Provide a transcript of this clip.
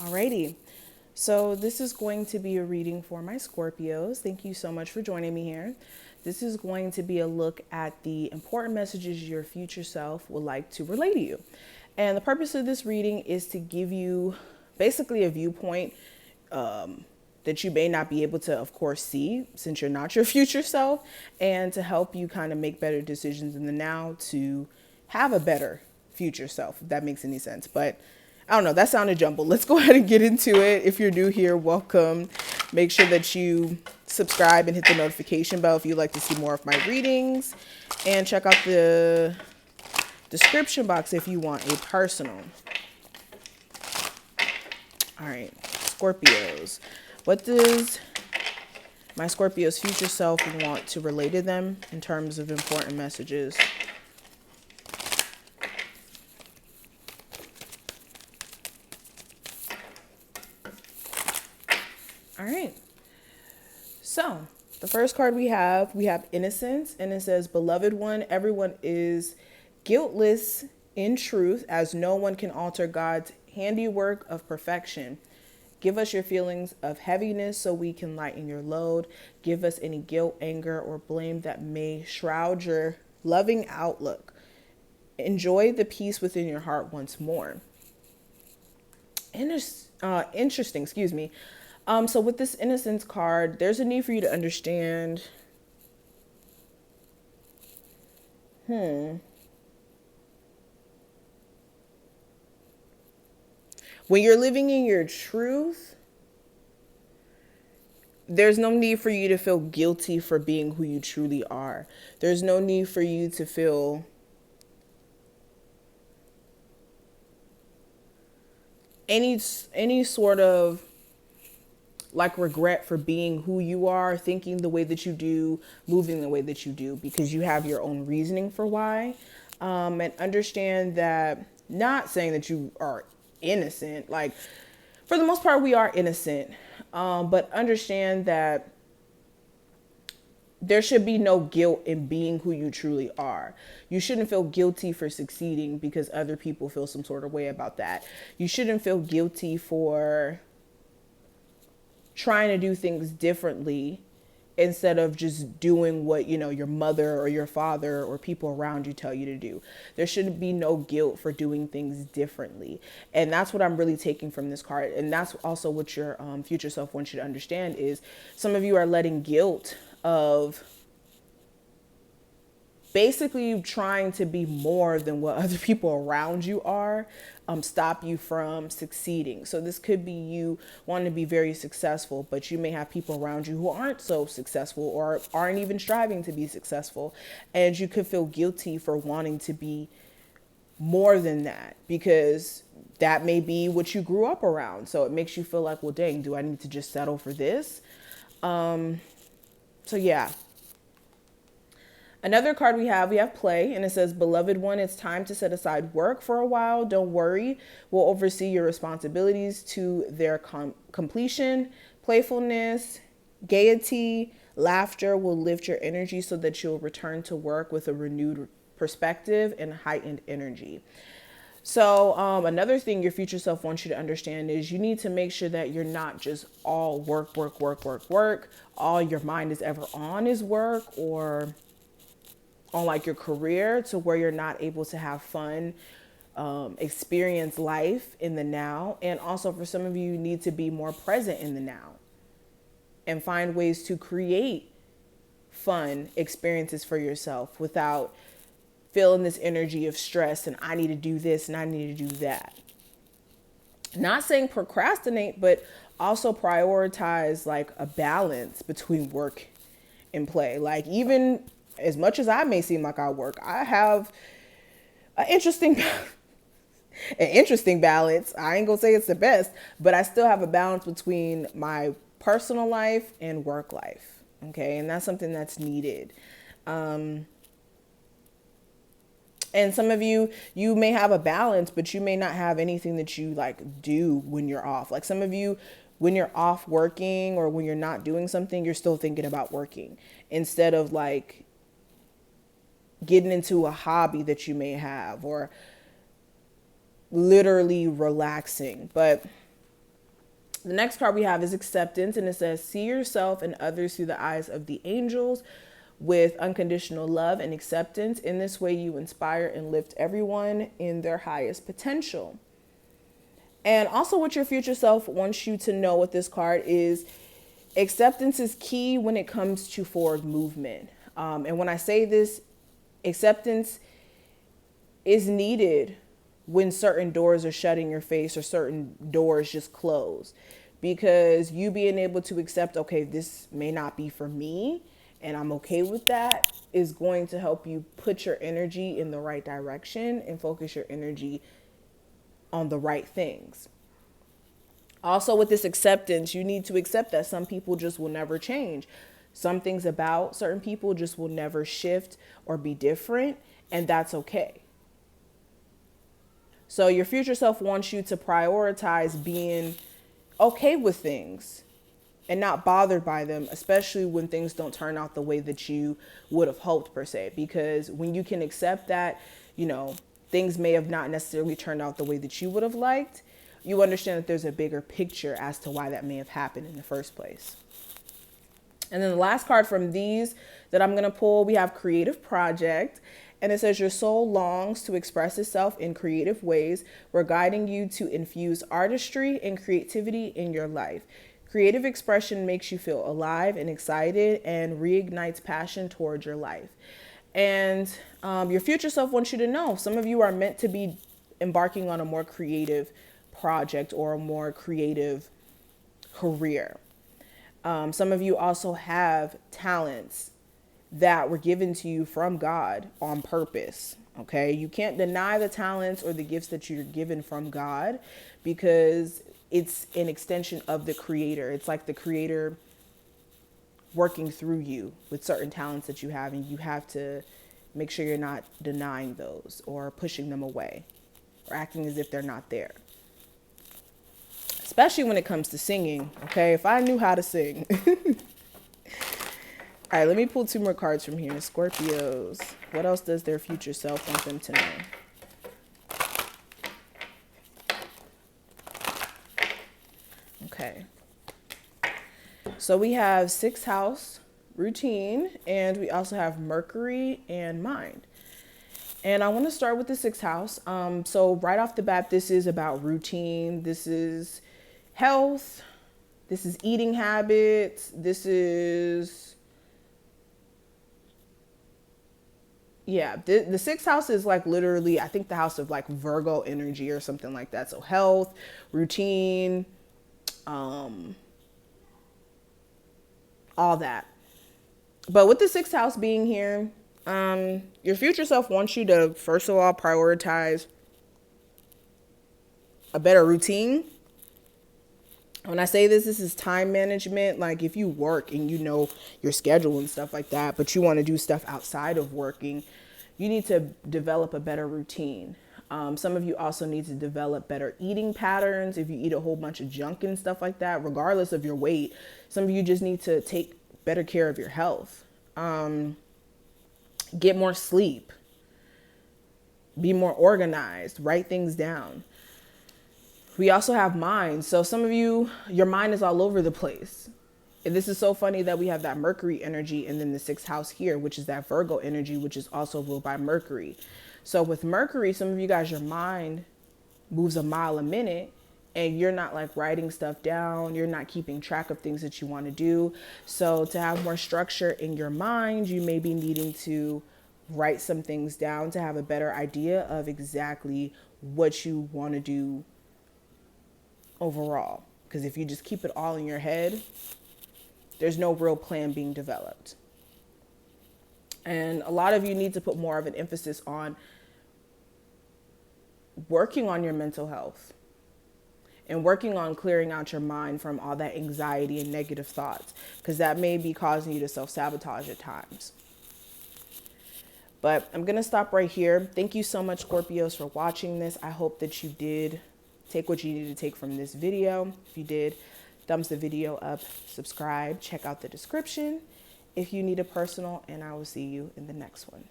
Alrighty. So this is going to be a reading for my Scorpios. Thank you so much for joining me here. This is going to be a look at the important messages your future self would like to relay to you. And the purpose of this reading is to give you basically a viewpoint that you may not be able to, of course, see since you're not your future self, and to help you kind of make better decisions in the now to have a better future self, if that makes any sense. But I don't know, that sounded jumbled. Let's go ahead and get into it. If you're new here, welcome. Make sure that you subscribe and hit the notification bell if you'd like to see more of my readings. And check out the description box if you want a personal. All right, Scorpios. What does my Scorpio's future self want to relay to them in terms of important messages? All right. So the first card we have innocence, and it says, beloved one, everyone is guiltless in truth, as no one can alter God's handiwork of perfection. Give us your feelings of heaviness so we can lighten your load. Give us any guilt, anger, or blame that may shroud your loving outlook. Enjoy the peace within your heart once more. Interesting, excuse me. So with this innocence card, there's a need for you to understand. When you're living in your truth, there's no need for you to feel guilty for being who you truly are. There's no need for you to feel any sort of like regret for being who you are, thinking the way that you do, moving the way that you do, because you have your own reasoning for why. And understand that, not saying that you are innocent, like for the most part we are innocent, but understand that there should be no guilt in being who you truly are. You shouldn't feel guilty for succeeding because other people feel some sort of way about that. You shouldn't feel guilty for trying to do things differently instead of just doing what, your mother or your father or people around you tell you to do. There should be no guilt for doing things differently. And that's what I'm really taking from this card. And that's also what your future self wants you to understand is some of you are letting guilt of basically you trying to be more than what other people around you are, stop you from succeeding. So this could be you wanting to be very successful, but you may have people around you who aren't so successful or aren't even striving to be successful. And you could feel guilty for wanting to be more than that because that may be what you grew up around. So it makes you feel like, well, dang, do I need to just settle for this? So yeah. Another card we have play, and it says, beloved one, it's time to set aside work for a while. Don't worry. We'll oversee your responsibilities to their completion. Playfulness, gaiety, laughter will lift your energy so that you'll return to work with a renewed perspective and heightened energy. So another thing your future self wants you to understand is you need to make sure that you're not just all work, work, work, work, work. All your mind is ever on is work, or on like your career, to where you're not able to have fun, experience life in the now. And also for some of you, you need to be more present in the now and find ways to create fun experiences for yourself without feeling this energy of stress and I need to do this and I need to do that. Not saying procrastinate, but also prioritize like a balance between work and play. Like, even as much as I may seem like I work, I have an interesting balance. I ain't gonna say it's the best, but I still have a balance between my personal life and work life. Okay. And that's something that's needed. And some of you may have a balance, but you may not have anything that you like do when you're off. Like some of you, when you're off working or when you're not doing something, you're still thinking about working instead of like getting into a hobby that you may have or literally relaxing. But The next card we have is acceptance, and it says, see yourself and others through the eyes of the angels with unconditional love and acceptance. In this way, you inspire and lift everyone in their highest potential. And also what your future self wants you to know with this card is acceptance is key when it comes to forward movement. And when I say this, acceptance is needed when certain doors are shut in your face or certain doors just close, because you being able to accept, okay, this may not be for me and I'm okay with that, is going to help you put your energy in the right direction and focus your energy on the right things. Also, with this acceptance, you need to accept that some people just will never change. Some things about certain people just will never shift or be different, and that's okay. So your future self wants you to prioritize being okay with things and not bothered by them, especially when things don't turn out the way that you would have hoped, per se. Because when you can accept that, things may have not necessarily turned out the way that you would have liked, you understand that there's a bigger picture as to why that may have happened in the first place. And then the last card from these that I'm going to pull, we have Creative Project. And it says, your soul longs to express itself in creative ways. We're guiding you to infuse artistry and creativity in your life. Creative expression makes you feel alive and excited and reignites passion towards your life. And your future self wants you to know, some of you are meant to be embarking on a more creative project or a more creative career. Some of you also have talents that were given to you from God on purpose. Okay. You can't deny the talents or the gifts that you're given from God, because it's an extension of the Creator. It's like the Creator working through you with certain talents that you have, and you have to make sure you're not denying those or pushing them away or acting as if they're not there. Especially when it comes to singing. Okay. If I knew how to sing. All right, let me pull 2 more cards from here. Scorpios. What else does their future self want them to know? Okay. So we have 6th house, routine, and we also have Mercury and mind. And I want to start with the 6th house. So right off the bat, this is about routine. This is health. This is eating habits. This is... Yeah, the 6th house is like literally, I think, the house of like Virgo energy or something like that. So health, routine, all that. But with the 6th house being here, your future self wants you to, first of all, prioritize a better routine. When I say this is time management. Like if you work and you know your schedule and stuff like that, but you want to do stuff outside of working, you need to develop a better routine. Some of you also need to develop better eating patterns. If you eat a whole bunch of junk and stuff like that, regardless of your weight, some of you just need to take better care of your health. Get more sleep. Be more organized. Write things down. We also have mind. So some of you, your mind is all over the place. And this is so funny that we have that Mercury energy and then the 6th house here, which is that Virgo energy, which is also ruled by Mercury. So with Mercury, some of you guys, your mind moves a mile a minute and you're not like writing stuff down. You're not keeping track of things that you want to do. So to have more structure in your mind, you may be needing to write some things down to have a better idea of exactly what you want to do overall. Because if you just keep it all in your head, there's no real plan being developed. And a lot of you need to put more of an emphasis on working on your mental health and working on clearing out your mind from all that anxiety and negative thoughts, because that may be causing you to self-sabotage at times. But I'm going to stop right here. Thank you so much, Scorpios, for watching this. I hope that you did take what you needed to take from this video. If you did, thumbs the video up, subscribe, check out the description if you need a personal, and I will see you in the next one.